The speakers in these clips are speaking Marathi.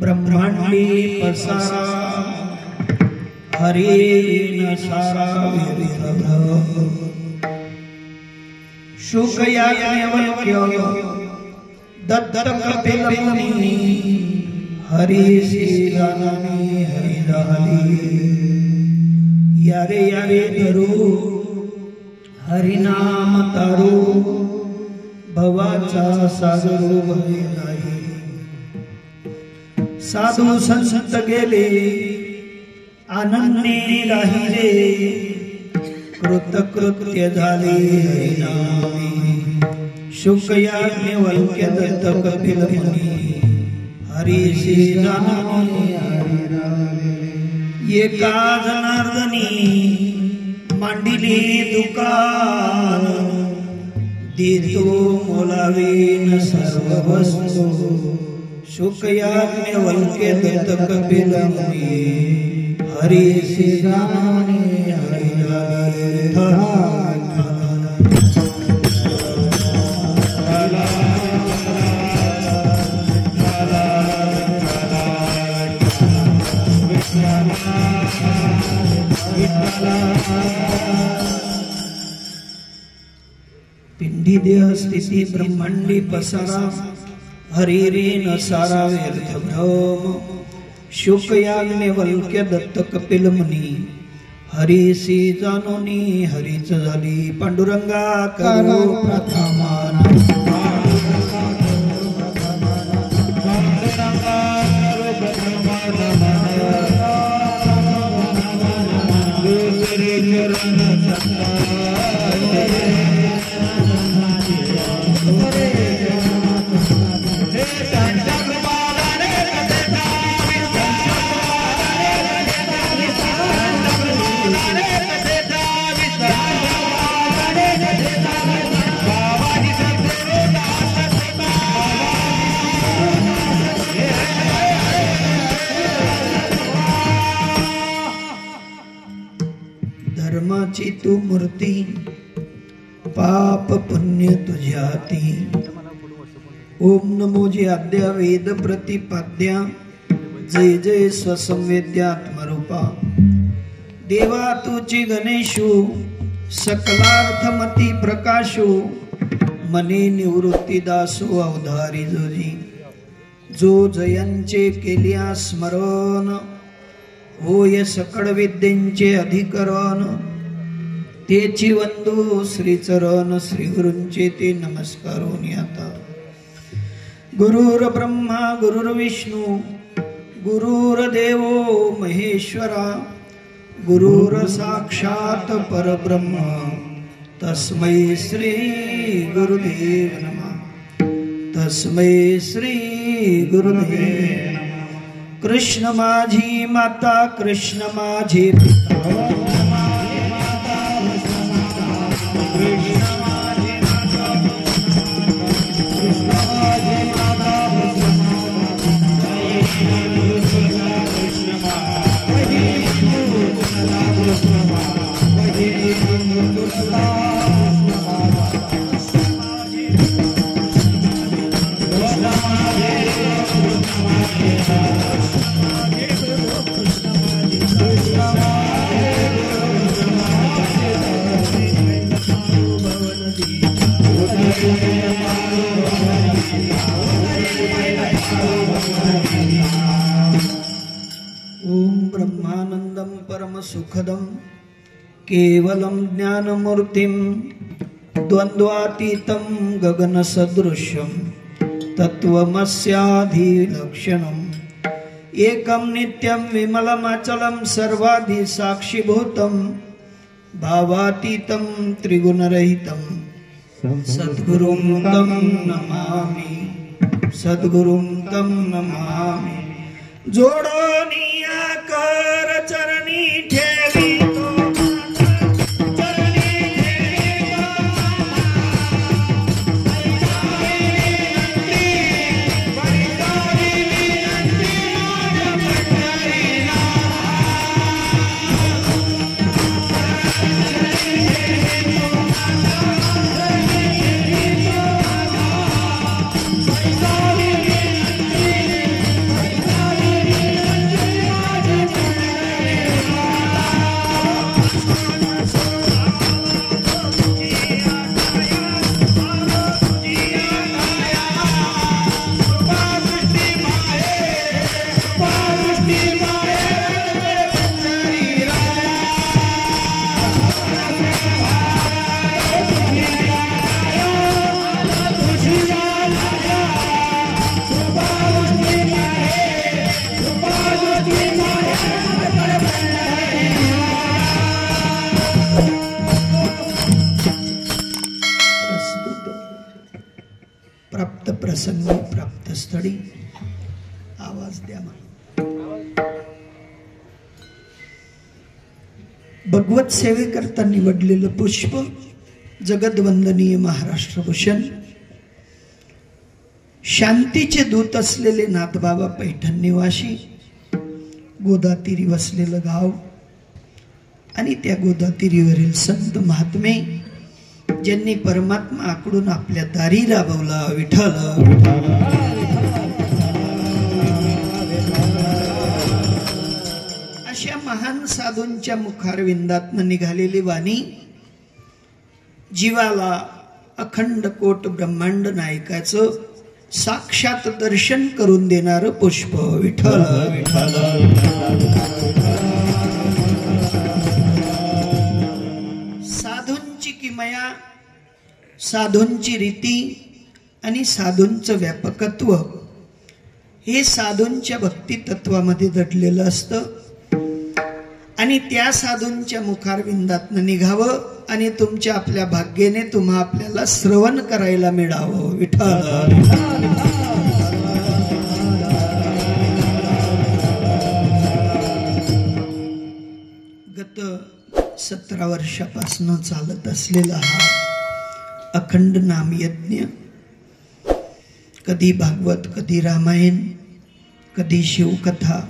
ब्रह्मांडी पसारा हरे न सारा शुक याज्ञवल्क्य दत्त कपिल मुनि हरि श्रीरामी हरिदाली यारे यारे धरू हरिनाम तारू भवाचा सागर भय नाही साधू संत गेले आनंदी राहिले कृतकृत्य झाले हरिनामी शुक याज्ञवल्क्य दत्त कपिल मुनी हरि श्रीरामी एका जनार्दनी मांडिली दुकान देतो मोलावीन सर्व वस्तू शुक याज्ञवल्क्य दत्त कपिल मुनी हरि श्रीरामी पिंडी देह स्थिति ब्रह्मांडी पसारा हरिरे न सारा व्यर्थ भ्रम शुक याज्ञवल्क्य दत्त कपिल मुनी हरि सी जानोनी हरीच झाली पांडुरंगा करो प्रथमान धर्माची तू मूर्ती पाप पुण्य तुझ्या हाती ओम नमो जी आद्या वेद प्रतिपाद्या जय जय स्वसंवेद्यात्मरूपा देवा तुझी गणेशु सकलार्थमती प्रकाशु मने निवृत्ती दासो अवधारी जोजी जो जयांचे केल्या स्मरण होय सकळ विद्येंचे अधिकरण तेची वंदू श्रीचरण श्री गुरूंचे ते नमस्कारून आता गुरुर ब्रह्मा गुरुर विष्णू गुरुर देवो महेश्वरा गुरुर साक्षात परब्रह्म तस्मै श्री गुरुदेव नमः तस्मै श्री गुरुदेव कृष्ण माझी माता कृष्ण माझे पिता Krishna ओम ब्रह्मानंदं परमसुखदं केवलं ज्ञानमूर्तिं द्वन्द्वातीतं गगनसदृशं तत्त्वमस्याधिलक्षणम् एकं नित्यं विमलमचलं सर्वाधिसाक्षिभूतं भावातीतं त्रिगुणरहितं सद्गुरुं तं नमामि, सद्गुरुं तं नमामि। जोडोनिया कर चरणी ठेवी प्राप्त प्रसंगी प्राप्त स्थळी आवाज द्या। भगवत सेवेकरता निवडलेलं पुष्प जगदवंदनीय महाराष्ट्रभूषण शांतीचे दूत असलेले नाथबाबा पैठण निवासी गोदातीरी वसलेलं गाव आणि त्या गोदातीरीवरील संत महात्मे ज्यांनी परमात्मा आकडून आपल्या दारी राबवला विठ्ठल। अशा महान साधूंच्या मुखारविंदातनं निघालेली वाणी जीवाला अखंड कोट ब्रह्मांड नायकाचं साक्षात दर्शन करून देणारं पुष्प विठ्ठल विठ्ठल। साधूंची किमया, साधूंची रीती आणि साधूंचं व्यापकत्व हे साधूंच्या भक्ती तत्वामध्ये दडलेलं असतं आणि त्या साधूंच्या मुखारविंदातनं निघावं आणि तुमच्या आपल्या भाग्याने तुम्हा आपल्याला श्रवण करायला मिळावं विठ्ठल। गत 17 वर्षापासून चालत असलेला हा अखंड नामयज्ञ, कधी भागवत, कधी रामायण, कधी शिवकथा,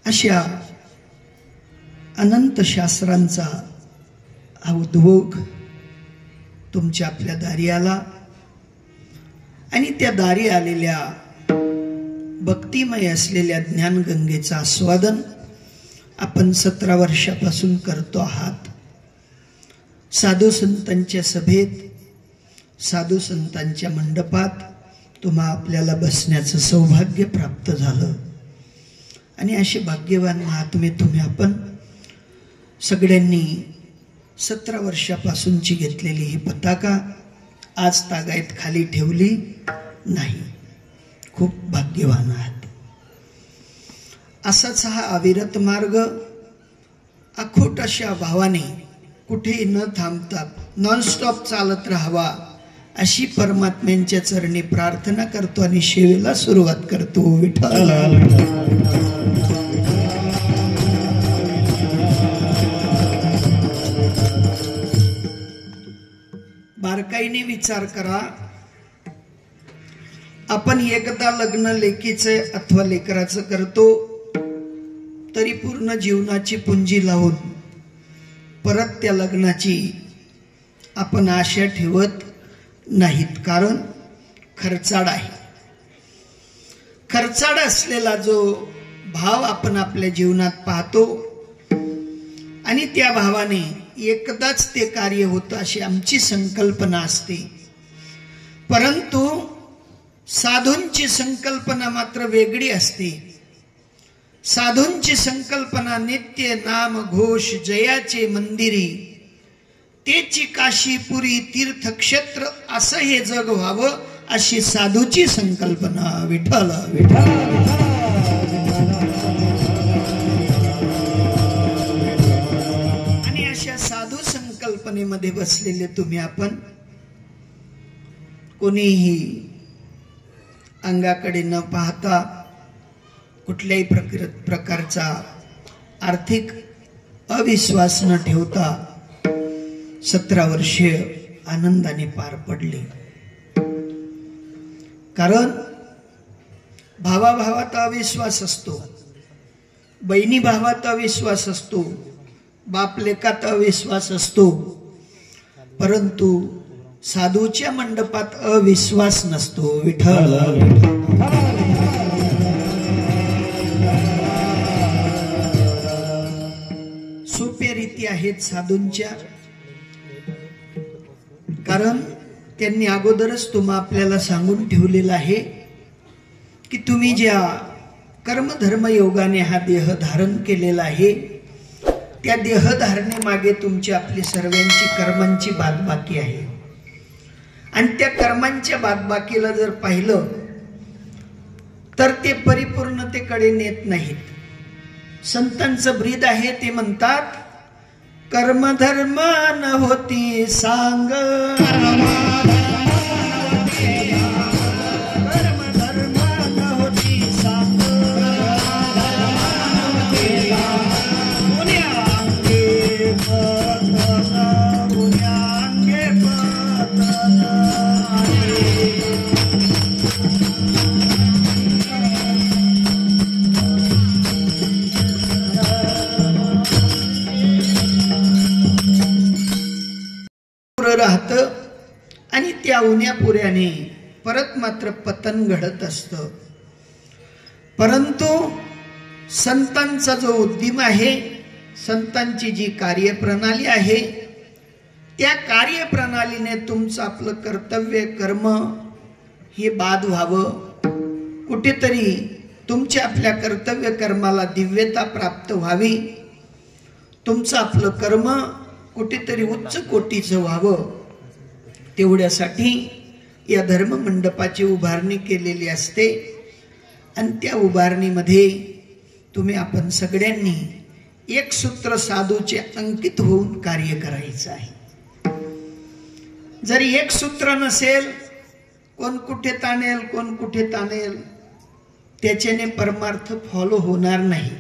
अशा अनंत शास्त्रांचा हा उद्भोग तुमच्या आपल्या दारी आला आणि त्या दारी आलेल्या भक्तिमय असलेल्या ज्ञानगंगेचं आस्वादन आपण 17 वर्षापासून करतो आहात। साधू संतांच्या सभेत, साधू संतांच्या मंडपात तुम्हा आपल्याला बसण्याचं सौभाग्य प्राप्त झालं आणि असे भाग्यवान महात्मे तुम्ही आपण सगळ्यांनी 17 वर्षापासूनची घेतलेली ही पताका आज तागायत खाली ठेवली नाही। खूप भाग्यवान आहात। असाच हा अविरत मार्ग अखोट अशा भावाने कुठेही न थांबता नॉनस्टॉप चालत राहावा अशी परमात्म्यांच्या चरणी प्रार्थना करतो आणि सेवेला सुरुवात करतो विठ्ठल। बारकाईने विचार करा, आपण एकदा लग्न लेकीचे अथवा लेकराचं करतो तरी पूर्ण जीवनाची पुंजी लावून परत त्या लग्नाची आपण आशा ठेवत नाहीत, कारण खर्चाड आहे। खर्चाड असलेला जो भाव आपण आपल्या जीवनात पाहतो आणि त्या भावाने एकदाच ते कार्य होतं अशी आमची संकल्पना असते। परंतु साधूंची संकल्पना मात्र वेगळी असते। साधूंची संकल्पना नित्य नाम घोष जयाचे मंदिरी, तेची काशीपुरी तीर्थक्षेत्र असं हे जग व्हावं, अशी साधूची संकल्पना. विठ्ठल विठ्ठल. आणि अशा साधू संकल्पनेमध्ये बसलेले तुम्ही आपण, कोणीही अंगाकडे न पाहता, कुठल्याही प्रकारचा आर्थिक अविश्वास न ठेवता 17 वर्षे आनंदाने पार पडली. कारण भावाभावात अविश्वास असतो, बहिणी भावात अविश्वास असतो, बाप लेकात अविश्वास असतो, परंतु साधूच्या मंडपात अविश्वास नसतो. विठ्ठल. सोप्या रीती आहेत साधूंच्या, कारण त्यांनी अगोदरच आपल्याला सांगून ठेवलेलं आहे की तुम्ही ज्या कर्मधर्म योगाने हा देह धारण केलेला आहे, त्या देहधारणे मागे तुमची आपली सर्वांची कर्मांची बादबाकी आहे. आणि त्या कर्मांच्या बादबाकीला जर पाहिलं तर ते परिपूर्णतेकडे नेत नाहीत. संतांचं ब्रीद आहे, ते म्हणतात कर्मधर्म न होती सांग, राहत आणि त्या उन्यापुऱ्याने परत मात्र पतन घडत असतं. परंतु संतांचा जो उद्यम आहे, संतांची जी कार्यप्रणाली आहे, त्या कार्यप्रणालीने तुमचं आपलं कर्तव्य कर्म हे बाद व्हावं, कुठेतरी तुमच्या आपल्या कर्तव्य कर्माला दिव्यता प्राप्त व्हावी, तुमचं आपलं कर्म कुठेतरी उच्च कोटीचं व्हावं, तेवढ्यासाठी या धर्म मंडपाची उभारणी केलेली असते. आणि त्या उभारणीमध्ये तुम्ही आपण सगळ्यांनी एक सूत्र साधूचे अंकित होऊन कार्य करायचं आहे. जर एक सूत्र नसेल, कोण कुठे ताणेल कोण कुठे ताणेल, त्याच्याने परमार्थ फॉलो होणार नाही.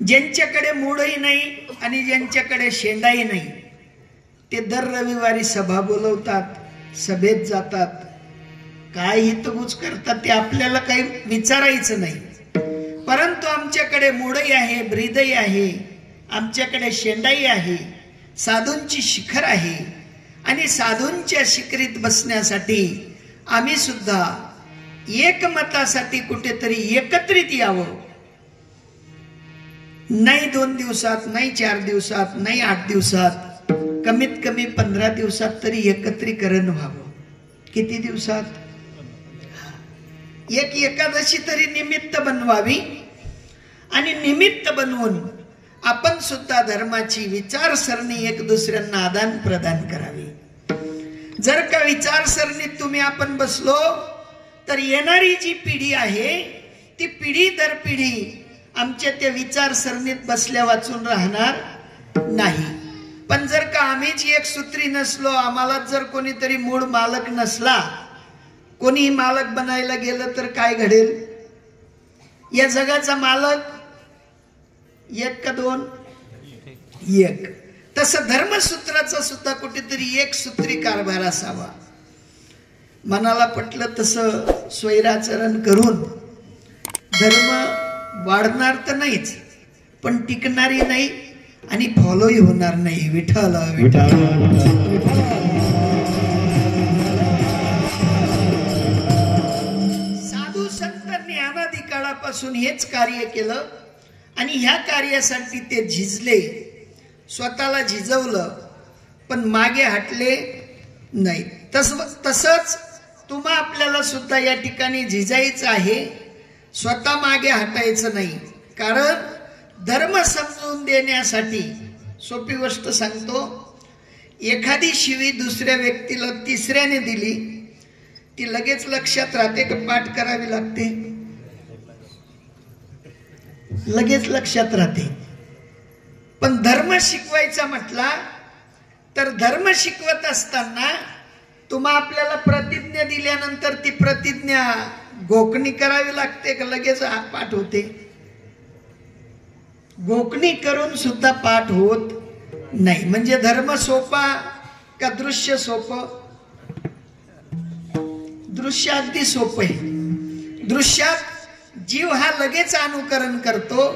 ज्यांच्याकडे मूळही नाही आणि ज्यांच्याकडे शेंडाही नाही, ते दर रविवारी सभा बोलवतात, सभेत जातात, काय हितगुज करतात ते आपल्याला काही विचारायचं नाही. परंतु आमच्याकडे मूळही आहे, ब्रीदही आहे, आमच्याकडे शेंडाही आहे, साधूंची शिखर आहे, आणि साधूंच्या शिखरीत बसण्यासाठी आम्ही सुद्धा एकमतासाठी कुठेतरी एकत्रित यावं. नाही 2 दिवसात, नाही 4 दिवसात, नाही 8 दिवसात, कमीत कमी 15 दिवसात तरी एकत्रीकरण व्हावं. किती दिवसात? एक एकादशी तरी निमित्त बनवावी, आणि निमित्त बनवून आपण सुद्धा धर्माची विचारसरणी एक दुसऱ्यांना आदान प्रदान करावी. जर का विचारसरणीत तुम्ही आपण बसलो तर येणारी जी पिढी आहे ती पिढी दर पिढी आमच्या त्या विचारसरणीत बसल्या वाचून राहणार नाही. पण जर का आम्हीच एक सूत्री नसलो, आम्हाला जर कोणीतरी मूळ मालक नसला, कोणीही मालक बनायला गेलं तर काय घडेल? या जगाचा मालक एक का 2? एक. तसं धर्मसूत्राचा सुद्धा कुठेतरी एक सूत्री कारभार असावा. मनाला पटलं तसं स्वैराचरण करून धर्म वाढणार तर नाहीच, पण टिकणारी नाही आणि फॉलोही होणार नाही. विठ्ठल विठ्ठल. साधू संतांनी अनादी काळापासून हेच कार्य केलं आणि ह्या कार्यासाठी ते झिजले, स्वतःला झिजवलं, पण मागे हटले नाही. तसंच तुम्हा आपल्याला सुद्धा या ठिकाणी झिजायचं आहे, स्वतः मागे हटायचं नाही. कारण धर्म समजून देण्यासाठी सोपी गोष्ट सांगतो, एखादी शिवी दुसऱ्या व्यक्तीला तिसऱ्याने दिली, ती लगेच लक्षात राहते का पाठ करावी लागते? लगेच लक्षात राहते. पण धर्म शिकवायचा म्हटला तर धर्म शिकवत असताना तुम्हा आपल्याला प्रतिज्ञा दिल्यानंतर ती प्रतिज्ञा गोपनीय करावी लागते का लगेच पाठ होते? गोपनीय करून सुद्धा पाठ होत नाही. म्हणजे धर्म सोपा का दृश्य सोपं? दृश्य अगदी सोपं आहे. दृश्यात जीव हा लगेच अनुकरण करतो,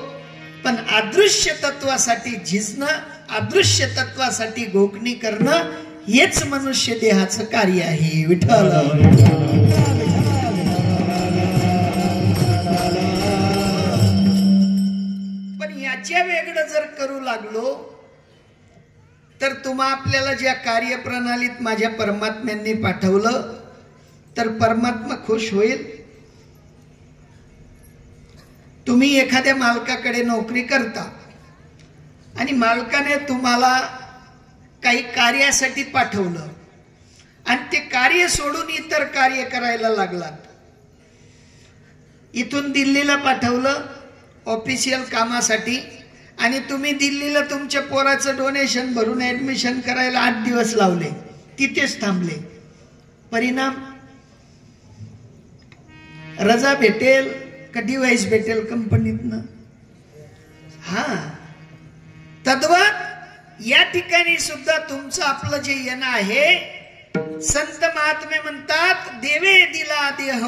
पण अदृश्य तत्वासाठी झिजणं, अदृश्य तत्वासाठी गोपनीय करणं हेच मनुष्य देहाचं कार्य आहे. विठ्ठल पण याच्या वेगळं जर करू लागलो तर तुम्हा आपल्याला ज्या कार्यप्रणालीत माझ्या परमात्म्यांनी पाठवलं तर परमात्मा खुश होईल. तुम्ही एखाद्या मालकाकडे नोकरी करता आणि मालकाने तुम्हाला काही कार्यासाठी पाठवलं आणि ते कार्य सोडून इतर कार्य करायला लागलात. इथून दिल्लीला पाठवलं ऑफिशियल कामासाठी आणि तुम्ही दिल्लीला तुमच्या पोराचं डोनेशन भरून ऍडमिशन करायला 8 दिवस लावले, तिथेच थांबले. परिणाम रजा भेटेल का डिवाइस भेटेल कंपनीतनं? हा, तद्वत या ठिकाणी सुद्धा तुमचं आपलं जे येणं आहे, संत महात्मे म्हणतात, देवे दिला देह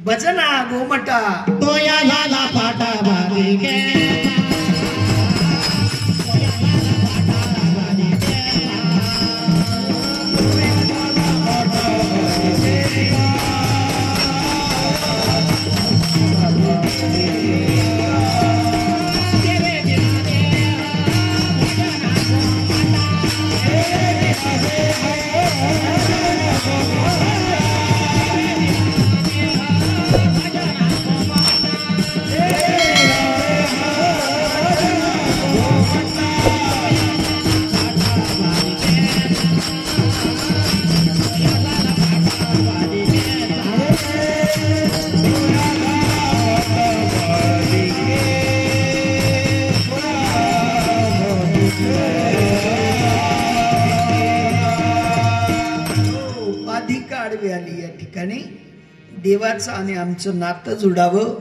भजना गोमटा तोया झाला पाटा बारीके. देवाचं आणि आमचं नातं जुडावं,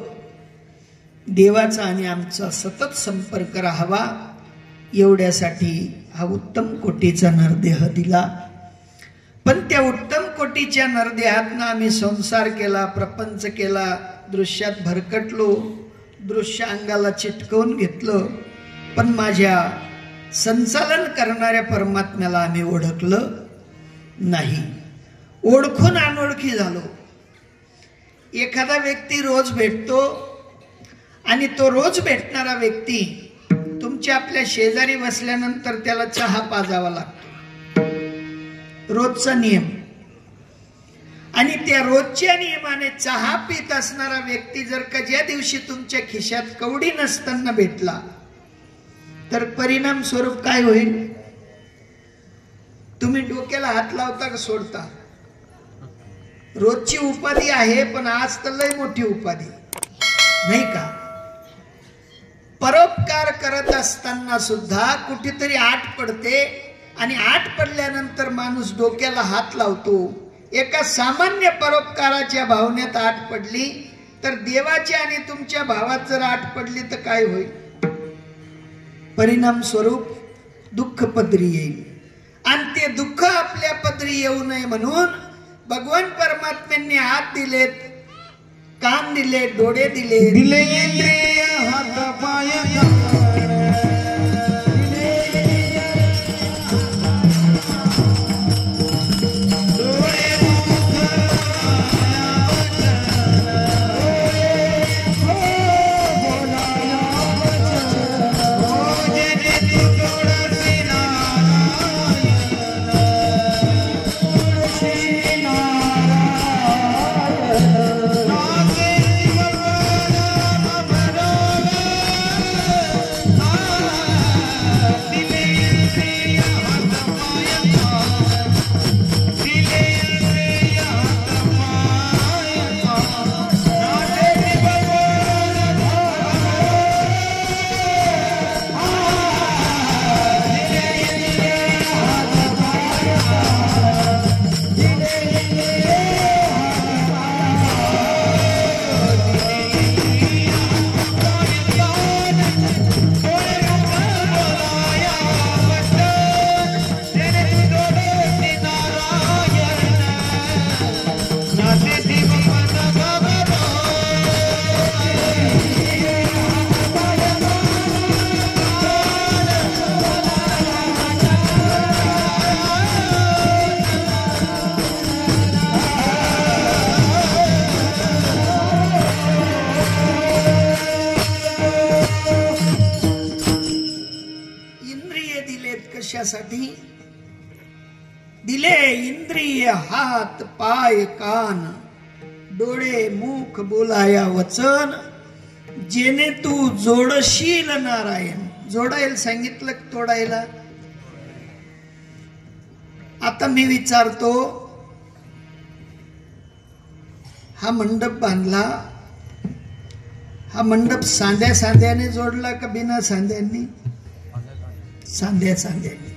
देवाचा आणि आमचा सतत संपर्क राहावा, एवढ्यासाठी हा उत्तम कोटीचा नरदेह दिला. पण त्या उत्तम कोटीच्या नरदेहातनं आम्ही संसार केला, प्रपंच केला, दृश्यात भरकटलो, दृश्य अंगाला चिटकवून घेतलं, पण माझ्या संचालन करणाऱ्या परमात्म्याला आम्ही ओळखलं नाही. ओळखून अनोळखी झालो. एखादा व्यक्ती रोज भेटतो आणि तो रोज भेटणारा व्यक्ती तुमच्या आपल्या शेजारी बसल्यानंतर त्याला चहा पाजावा लागतो, रोजचा नियम. आणि त्या रोजच्या नियमाने चहा पित असणारा व्यक्ती जर का ज्या दिवशी तुमच्या खिशात कवडी नसताना भेटला तर परिणाम स्वरूप काय होईल? तुम्ही डोक्याला हात लावता का सोडता? रोजची उपाधी आहे, पण आज तर लय मोठी उपाधी नाही का? परोपकार करत असताना सुद्धा कुठेतरी आठ पडते आणि आठ पडल्यानंतर माणूस डोक्याला हात लावतो. एका सामान्य परोपकाराच्या भावनेत आठ पडली तर देवाच्या आणि तुमच्या भावात जर आठ पडली तर काय होईल? परिणाम स्वरूप दुःख पदरी येईल. आणि ते दुःख आपल्या पदरी येऊ नये म्हणून भगवान परमात्म्यांनी हात दिलेत, कान दिले, डोळे दिले, दिले हात पाय करण्यासाठी दिले इंद्रिय हात पाय कान डोळे मुख बोलाया वचन जेने तू जोडशील नारायण. जोडायला सांगितलं तोडायला. आता मी विचारतो, हा मंडप बांधला, हा मंडप सांध्या सांध्याने जोडला का बिना सांध्यांनी? सांध्या सांध्याने.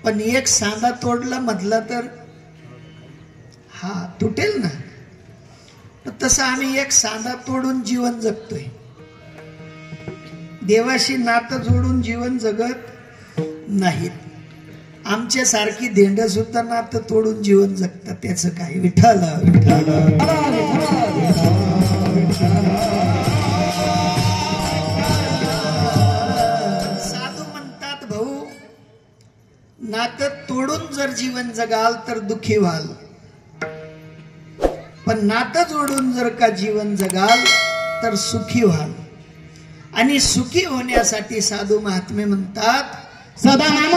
पण एक सांधा तोडला मधला तर हा तुटेल ना. तसं आम्ही एक सांधा तोडून जीवन जगतोय. देवाशी नातं जोडून जीवन जगत नाहीत. आमच्या सारखी धेंड सुद्धा नातं तोडून जीवन जगतात. त्याचं काय? विठ्ठल विठ्ठल. साधू म्हणतात, भाऊ नातं तोडून जर जीवन जगाल तर दुःखी व्हाल, पण नातं जोडून जर का जीवन जगाल तर सुखी व्हाल. आणि सुखी होण्यासाठी साधू महात्मे म्हणतात, सदा नाम